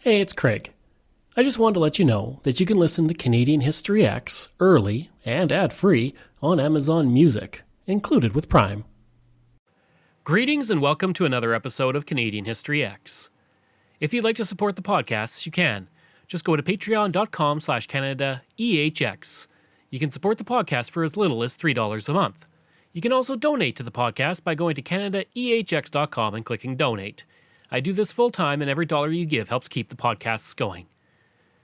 Hey, it's Craig. I just wanted to let you know that you can listen to Canadian History X early and ad-free on Amazon Music, included with Prime. Greetings and welcome to another episode of Canadian History X. If you'd like to support the podcast, you can. Just go to patreon.com/CanadaEHX. You can support the podcast for as little as $3 a month. You can also donate to the podcast by going to CanadaEHX.com and clicking Donate. I do this full time, and every dollar you give helps keep the podcasts going.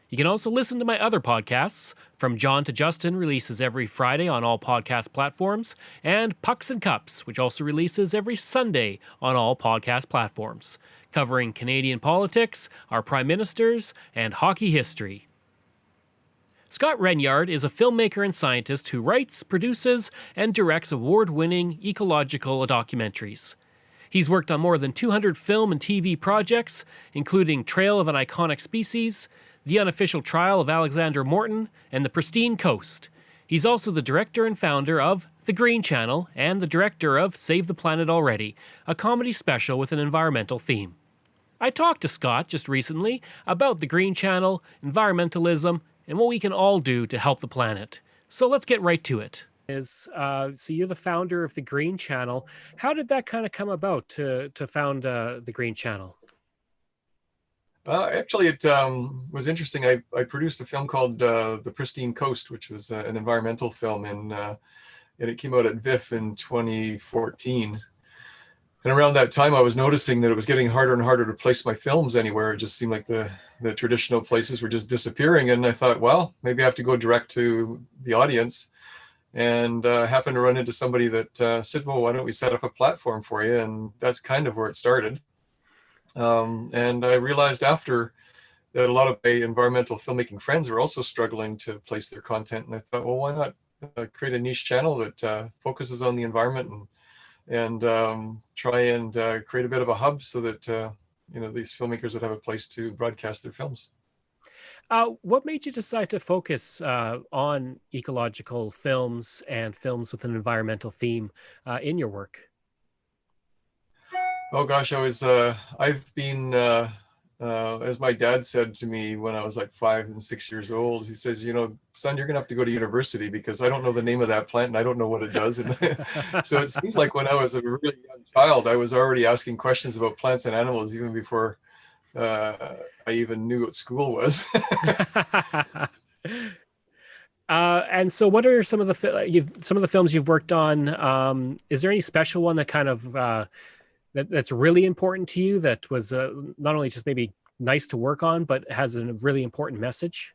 You can also listen to my other podcasts. From John to Justin releases every Friday on all podcast platforms, and Pucks and Cups, which also releases every Sunday on all podcast platforms, covering Canadian politics, our prime ministers, and hockey history. Scott Renyard is a filmmaker and scientist who writes, produces, and directs award-winning ecological documentaries. He's worked on more than 200 film and TV projects, including Trail of an Iconic Species, The Unofficial Trial of Alexander Morton, and The Pristine Coast. He's also the director and founder of The Green Channel and the director of Save the Planet Already, a comedy special with an environmental theme. I talked to Scott just recently about The Green Channel, environmentalism, and what we can all do to help the planet. So let's get right to it. So you're the founder of the Green Channel. How did that kind of come about to found the Green Channel? Actually, it was interesting. I produced a film called The Pristine Coast, which was an environmental film, and it came out at VIFF in 2014. And around that time, I was noticing that it was getting harder and harder to place my films anywhere. It just seemed like the traditional places were just disappearing. And I thought, well, maybe I have to go direct to the audience. And happened to run into somebody that said, well, why don't we set up a platform for you? And that's kind of where it started. And I realized after that a lot of my environmental filmmaking friends were also struggling to place their content. And I thought, well, why not create a niche channel that focuses on the environment and try and create a bit of a hub so that these filmmakers would have a place to broadcast their films. What made you decide to focus on ecological films and films with an environmental theme in your work? Oh gosh, I've been, as my dad said to me when I was like 5 and 6 years old, he says, son, you're gonna have to go to university because I don't know the name of that plant and I don't know what it does. And so it seems like when I was a really young child, I was already asking questions about plants and animals even before I even knew what school was. And so what are some of the films you've worked on? Is there any special one that kind of that's really important to you, that was not only just maybe nice to work on, but has a really important message?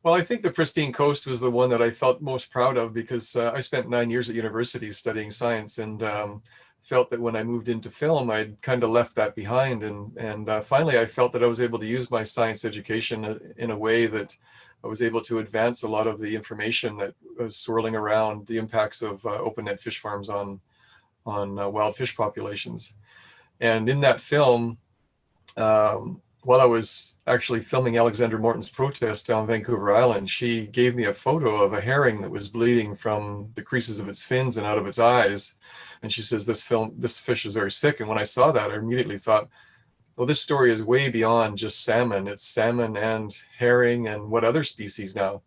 Well, I think The Pristine Coast was the one that I felt most proud of because I spent 9 years at university studying science, and felt that when I moved into film, I'd kind of left that behind. And finally, I felt that I was able to use my science education in a way that I was able to advance a lot of the information that was swirling around the impacts of open net fish farms on wild fish populations. And in that film, while I was actually filming Alexander Morton's protest down Vancouver Island, she gave me a photo of a herring that was bleeding from the creases of its fins and out of its eyes. And she says, this fish is very sick. And when I saw that, I immediately thought, well, this story is way beyond just salmon. It's salmon and herring and what other species now?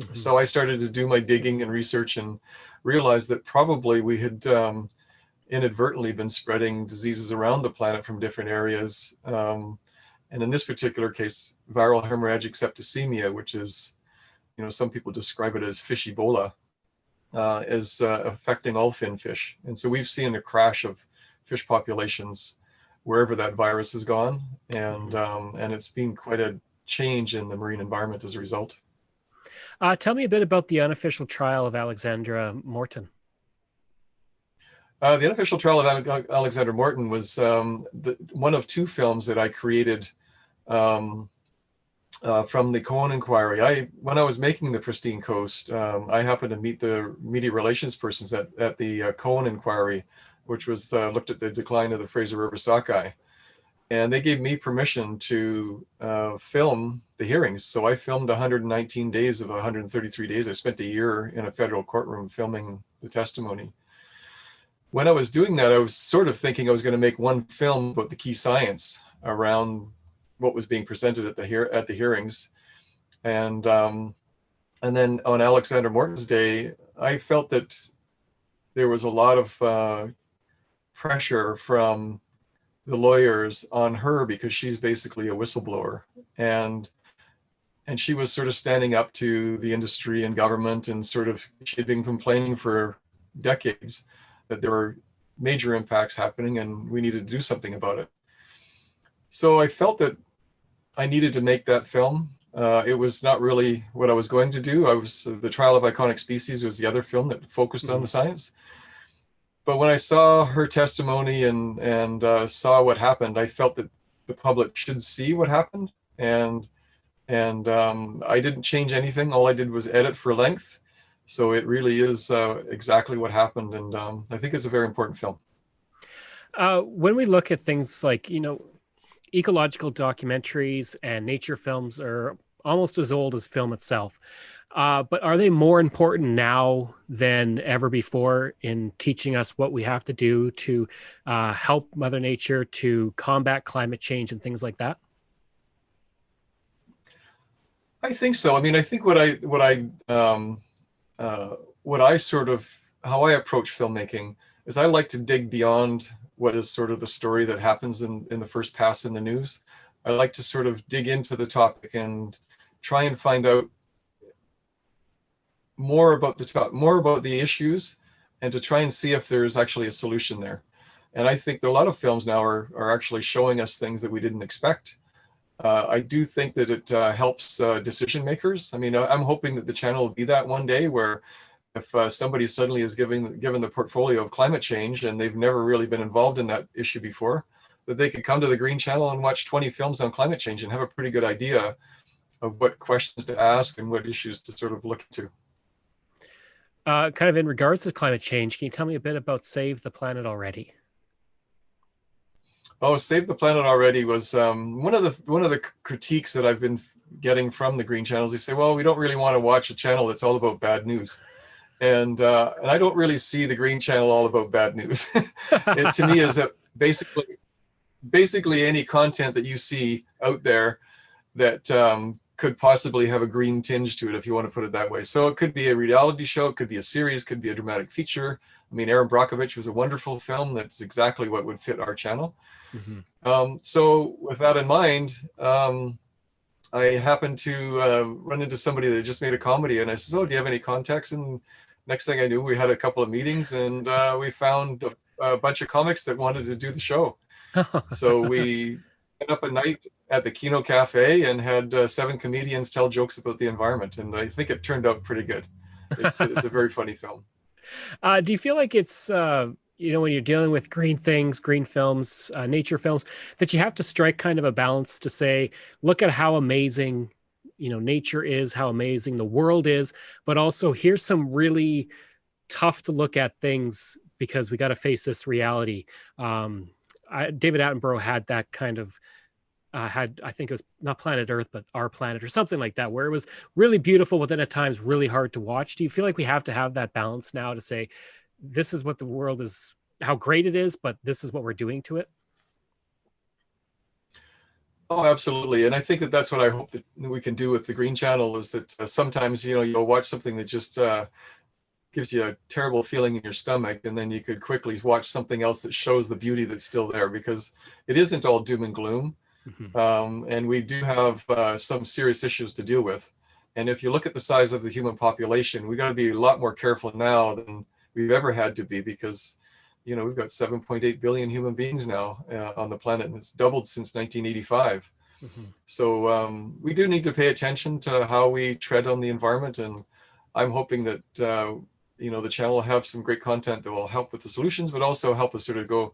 Mm-hmm. So I started to do my digging and research and realized that probably we had inadvertently been spreading diseases around the planet from different areas. And in this particular case, viral hemorrhagic septicemia, which is, some people describe it as fish Ebola, is affecting all fin fish. And so we've seen a crash of fish populations wherever that virus has gone. And it's been quite a change in the marine environment as a result. Tell me a bit about The Unofficial Trial of Alexandra Morton. The Unofficial Trial of Alexander Morton was one of 2 films that I created from the Cohen Inquiry. When I was making The Pristine Coast, I happened to meet the media relations persons at the Cohen Inquiry, which was looked at the decline of the Fraser River sockeye. And they gave me permission to film the hearings. So I filmed 119 days of 133 days. I spent a year in a federal courtroom filming the testimony. When I was doing that, I was sort of thinking I was going to make one film about the key science. around what was being presented at the hearings. And then on Alexander Morton's day, I felt that there was a lot of pressure from the lawyers on her because she's basically a whistleblower, and she was sort of standing up to the industry and government, and sort of she had been complaining for decades that there were major impacts happening and we needed to do something about it. So I felt that I needed to make that film. It was not really what I was going to do. The Trial of Iconic Species was the other film that focused on the science. But when I saw her testimony and saw what happened, I felt that the public should see what happened. And I didn't change anything. All I did was edit for length. So it really is exactly what happened. And I think it's a very important film. When we look at things like, ecological documentaries and nature films are almost as old as film itself. But are they more important now than ever before in teaching us what we have to do to help Mother Nature, to combat climate change and things like that? I think so. I mean, I think how I approach filmmaking is I like to dig beyond what is sort of the story that happens in the first pass in the news. I like to sort of dig into the topic and try and find out more about the issues, and to try and see if there's actually a solution there. And I think that a lot of films now are actually showing us things that we didn't expect. I do think that it helps decision makers. I mean, I'm hoping that the channel will be that one day where if somebody suddenly is given the portfolio of climate change and they've never really been involved in that issue before, that they could come to the Green Channel and watch 20 films on climate change and have a pretty good idea of what questions to ask and what issues to sort of look into. Kind of in regards to climate change, can you tell me a bit about Save the Planet Already? Oh, Save the Planet Already was one of the critiques that I've been getting from the Green Channels. They say, well, we don't really want to watch a channel that's all about bad news. And I don't really see the Green Channel all about bad news. It to me is that basically any content that you see out there that could possibly have a green tinge to it, if you want to put it that way. So it could be a reality show, it could be a series, could be a dramatic feature. I mean, Aaron Brockovich was a wonderful film. That's exactly what would fit our channel. So with that in mind, I happened to run into somebody that just made a comedy, and I said, oh, do you have any contacts? And next thing I knew, we had a couple of meetings, and we found a bunch of comics that wanted to do the show. So we went up a night at the Kino Cafe and had 7 comedians tell jokes about the environment, and I think it turned out pretty good. It's a very funny film. Do you feel like it's when you're dealing with green things, green films, nature films, that you have to strike kind of a balance to say, look at how amazing nature is, how amazing the world is, but also here's some really tough to look at things because we got to face this reality. David Attenborough had that kind of I think it was not Planet Earth, but Our Planet or something like that, where it was really beautiful, but then at times really hard to watch. Do you feel like we have to have that balance now to say, this is what the world is, how great it is, but this is what we're doing to it? Oh, absolutely. And I think that that's what I hope that we can do with the Green Channel, is that sometimes, you'll watch something that just gives you a terrible feeling in your stomach, and then you could quickly watch something else that shows the beauty that's still there, because it isn't all doom and gloom. And we do have some serious issues to deal with. And if you look at the size of the human population, we got to be a lot more careful now than we've ever had to be, because we've got 7.8 billion human beings now on the planet, and it's doubled since 1985. So we do need to pay attention to how we tread on the environment, and I'm hoping that the channel will have some great content that will help with the solutions, but also help us sort of go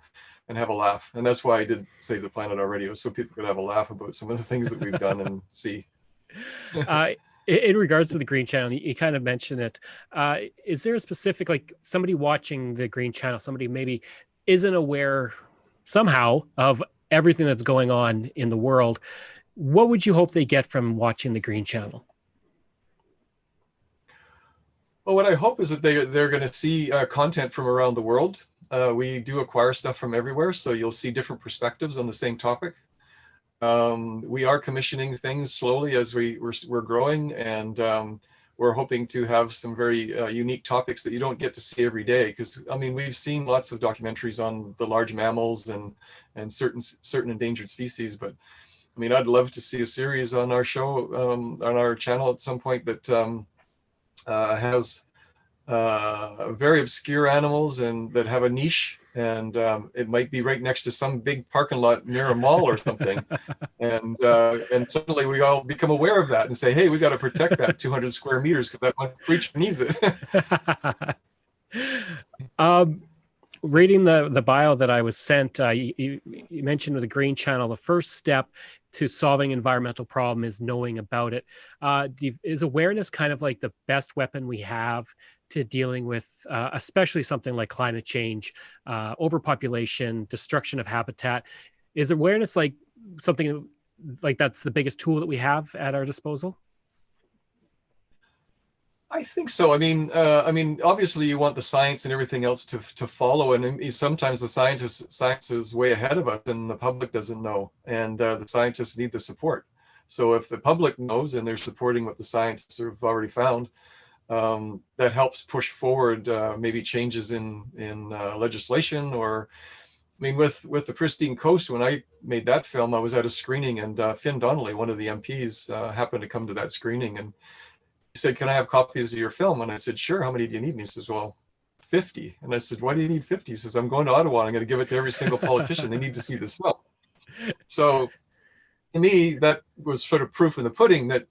and have a laugh. And that's why I did Save the Planet Already, was so people could have a laugh about some of the things that we've done and see. In regards to the Green Channel, you kind of mentioned it. Is there a specific, like somebody watching the Green Channel, somebody maybe isn't aware somehow of everything that's going on in the world? What would you hope they get from watching the Green Channel? Well, what I hope is that they're going to see content from around the world. We do acquire stuff from everywhere, so you'll see different perspectives on the same topic. We are commissioning things slowly as we're growing, and we're hoping to have some very unique topics that you don't get to see every day. Because I mean, we've seen lots of documentaries on the large mammals and certain endangered species, but I mean, I'd love to see a series on our show, on our channel at some point that has very obscure animals and that have a niche, and it might be right next to some big parking lot near a mall or something. And suddenly we all become aware of that and say, hey, we got to protect that 200 square meters because that one creature needs it. Reading the bio that I was sent, you mentioned with the Green Channel, the first step to solving environmental problem is knowing about it. Is awareness kind of like the best weapon we have to dealing with, especially something like climate change, overpopulation, destruction of habitat? Is awareness like something like that's the biggest tool that we have at our disposal? I think so. I mean, obviously, you want the science and everything else to follow, and sometimes the science is way ahead of us, and the public doesn't know, and the scientists need the support. So if the public knows and they're supporting what the scientists have already found, that helps push forward maybe changes in legislation. Or, I mean, with the Pristine Coast, when I made that film, I was at a screening, and Finn Donnelly, one of the MPs, happened to come to that screening, and he said, can I have copies of your film? And I said, sure. How many do you need? And he says, well, 50. And I said, why do you need 50? He says, I'm going to Ottawa. I'm going to give it to every single politician. They need to see this film. So to me, that was sort of proof in the pudding that,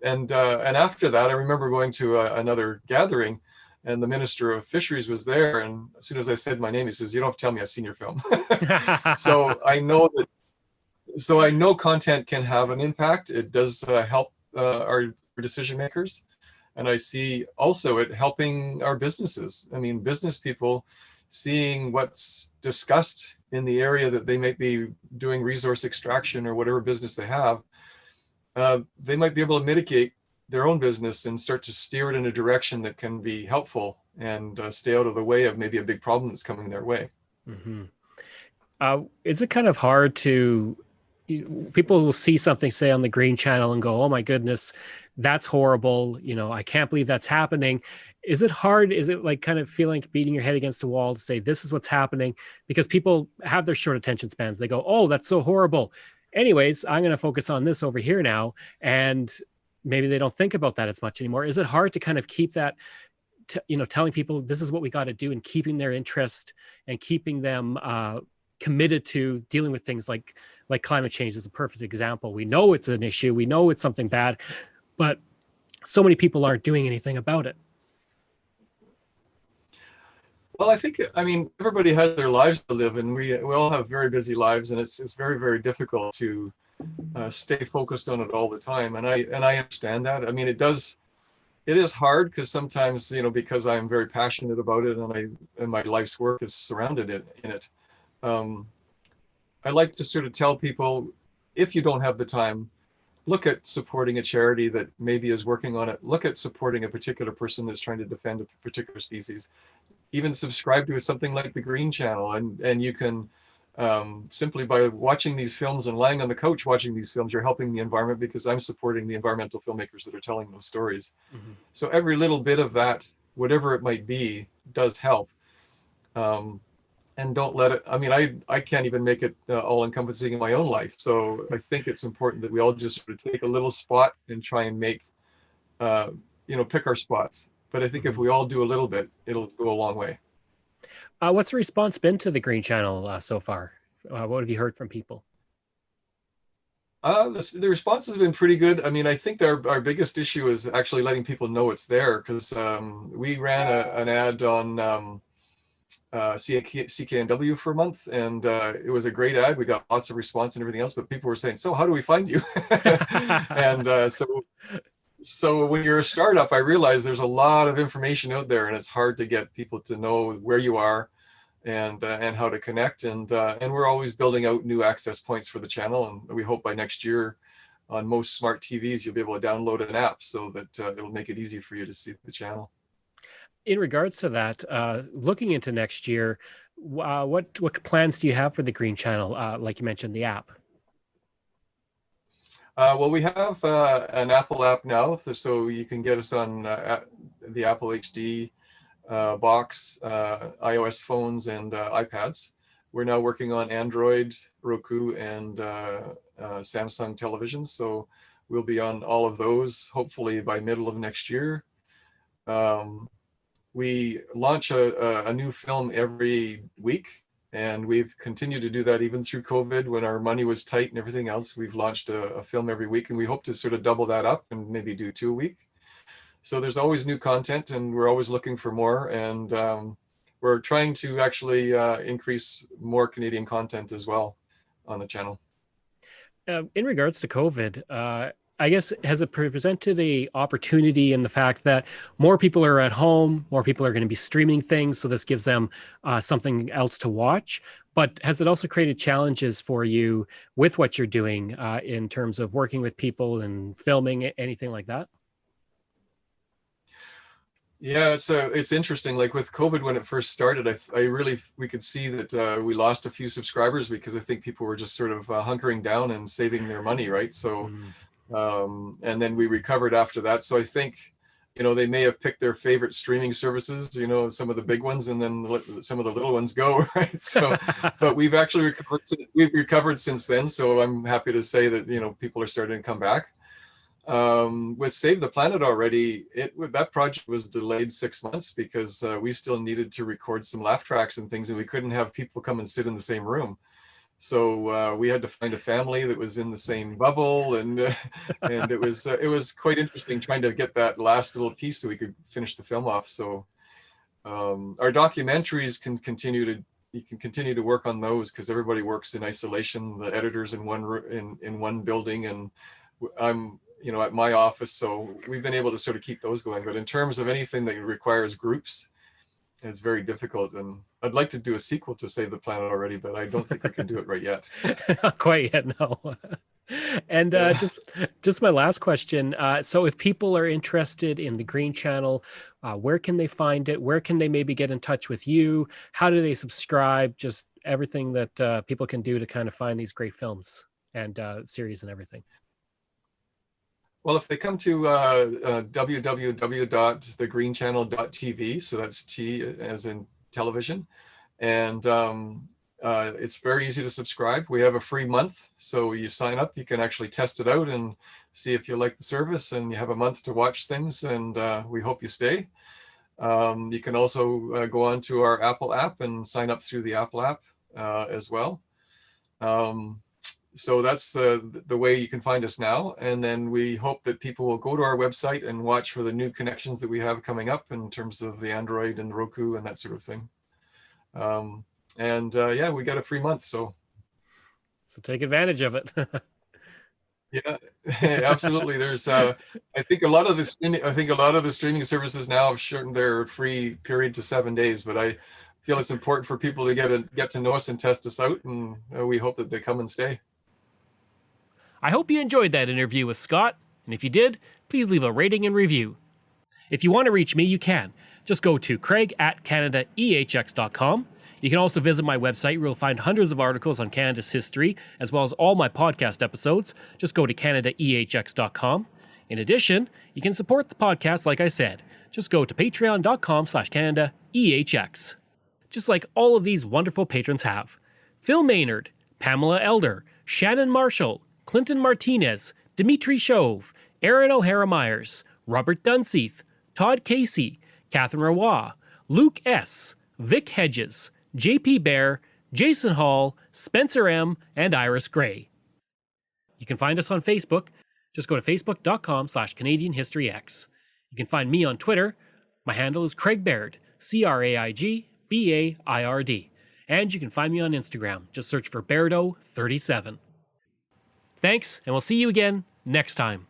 and after that, I remember going to another gathering, and the Minister of Fisheries was there. And as soon as I said my name, he says, you don't have to tell me I've seen your film. So I know content can have an impact. It does help our decision makers, and I see also it helping our businesses. I mean, business people seeing what's discussed in the area that they might be doing resource extraction or whatever business they have, they might be able to mitigate their own business and start to steer it in a direction that can be helpful and stay out of the way of maybe a big problem that's coming their way. Mm-hmm. Is it kind of hard to, people will see something, say, on the Green Channel and go, oh my goodness, that's horrible. I can't believe that's happening. Is it hard? Is it like kind of feeling like beating your head against the wall to say, this is what's happening? Because people have their short attention spans. They go, oh, that's so horrible. Anyways, I'm going to focus on this over here now. And maybe they don't think about that as much anymore. Is it hard to kind of keep that, telling people this is what we got to do, and keeping their interest and keeping them committed to dealing with things like climate change is a perfect example. We know it's an issue. We know it's something bad, but so many people aren't doing anything about it. Well, I mean, everybody has their lives to live, and we all have very busy lives, and it's very, very difficult to stay focused on it all the time. And I understand that. I mean, it is hard because sometimes, because I'm very passionate about it, and my life's work is surrounded in it. I like to sort of tell people, if you don't have the time, look at supporting a charity that maybe is working on it. Look at supporting a particular person that's trying to defend a particular species. Even subscribe to something like the Green Channel, and you can simply by watching these films and lying on the couch watching these films, you're helping the environment, because I'm supporting the environmental filmmakers that are telling those stories. Mm-hmm. So every little bit of that, whatever it might be, does help. And don't let it, I mean, I can't even make it all encompassing in my own life. So I think it's important that we all just sort of take a little spot and try and make, pick our spots. But I think if we all do a little bit, it'll go a long way. What's the response been to the Green Channel so far? What have you heard from people? The response has been pretty good. I mean, I think our biggest issue is actually letting people know it's there, because we ran an ad on CKNW for a month, and it was a great ad. We got lots of response and everything else, but people were saying, so how do we find you? And so when you're a startup, I realize there's a lot of information out there, and it's hard to get people to know where you are and how to connect. And we're always building out new access points for the channel, and we hope by next year on most smart TVs you'll be able to download an app so that it'll make it easy for you to see the channel. In regards to that, looking into next year, what plans do you have for the Green Channel? Like you mentioned, the app. Well, we have an Apple app now, so you can get us on the Apple HD box, iOS phones, and iPads. We're now working on Android, Roku, and Samsung televisions, so we'll be on all of those hopefully by middle of next year. We launch a new film every week, and we've continued to do that even through COVID when our money was tight and everything else. We've launched a film every week, and we hope to sort of double that up and maybe do 2 a week. So there's always new content, and we're always looking for more. And we're trying to actually increase more Canadian content as well on the channel. In regards to COVID, I guess, has it presented a opportunity in the fact that more people are at home, more people are going to be streaming things, so this gives them something else to watch? But has it also created challenges for you with what you're doing in terms of working with people and filming, anything like that? Yeah, so it's interesting. Like with COVID, when it first started, we could see that we lost a few subscribers because I think people were just sort of hunkering down and saving their money, right? So, and then we recovered after that. So I think, they may have picked their favorite streaming services, some of the big ones, and then let some of the little ones go, right? So, but we've actually recovered since then. So I'm happy to say that, people are starting to come back. With Save the Planet already, that project was delayed 6 months because we still needed to record some laugh tracks and things, and we couldn't have people come and sit in the same room. So we had to find a family that was in the same bubble, and it was quite interesting trying to get that last little piece so we could finish the film off. So our documentaries can continue to work on those because everybody works in isolation. The editors in one building, and I'm at my office, so we've been able to sort of keep those going. But in terms of anything that requires groups, it's very difficult. And I'd like to do a sequel to Save the Planet already, but I don't think we can do it right yet. Not quite yet, no. And just my last question. So if people are interested in the Green Channel, where can they find it? Where can they maybe get in touch with you? How do they subscribe? Just everything that people can do to kind of find these great films and series and everything. Well, if they come to www.thegreenchannel.tv, so that's T as in television, and it's very easy to subscribe. We have a free month, so you sign up, you can actually test it out and see if you like the service, and you have a month to watch things, and we hope you stay. You can also go on to our Apple app and sign up through the Apple app as well. So that's the way you can find us now. And then we hope that people will go to our website and watch for the new connections that we have coming up in terms of the Android and Roku and that sort of thing. Yeah, we got a free month. So take advantage of it. Yeah, absolutely. There's, I think a lot of the streaming services now have shortened their free period to 7 days, but I feel it's important for people to get to know us and test us out. And we hope that they come and stay. I hope you enjoyed that interview with Scott, and if you did, please leave a rating and review. If you want to reach me, you can. Just go to craig@canadaehx.com. You can also visit my website where you'll find hundreds of articles on Canada's history, as well as all my podcast episodes. Just go to canadaehx.com. In addition, you can support the podcast like I said. Just go to patreon.com/CanadaEHX. Just like all of these wonderful patrons have. Phil Maynard, Pamela Elder, Shannon Marshall, Clinton Martinez, Dimitri Chauve, Aaron O'Hara Myers, Robert Dunseith, Todd Casey, Catherine Roy, Luke S., Vic Hedges, JP Bear, Jason Hall, Spencer M., and Iris Gray. You can find us on Facebook. Just go to facebook.com/CanadianHistoryX. You can find me on Twitter. My handle is Craig Baird, CraigBaird. And you can find me on Instagram. Just search for Bairdo37. Thanks, and we'll see you again next time.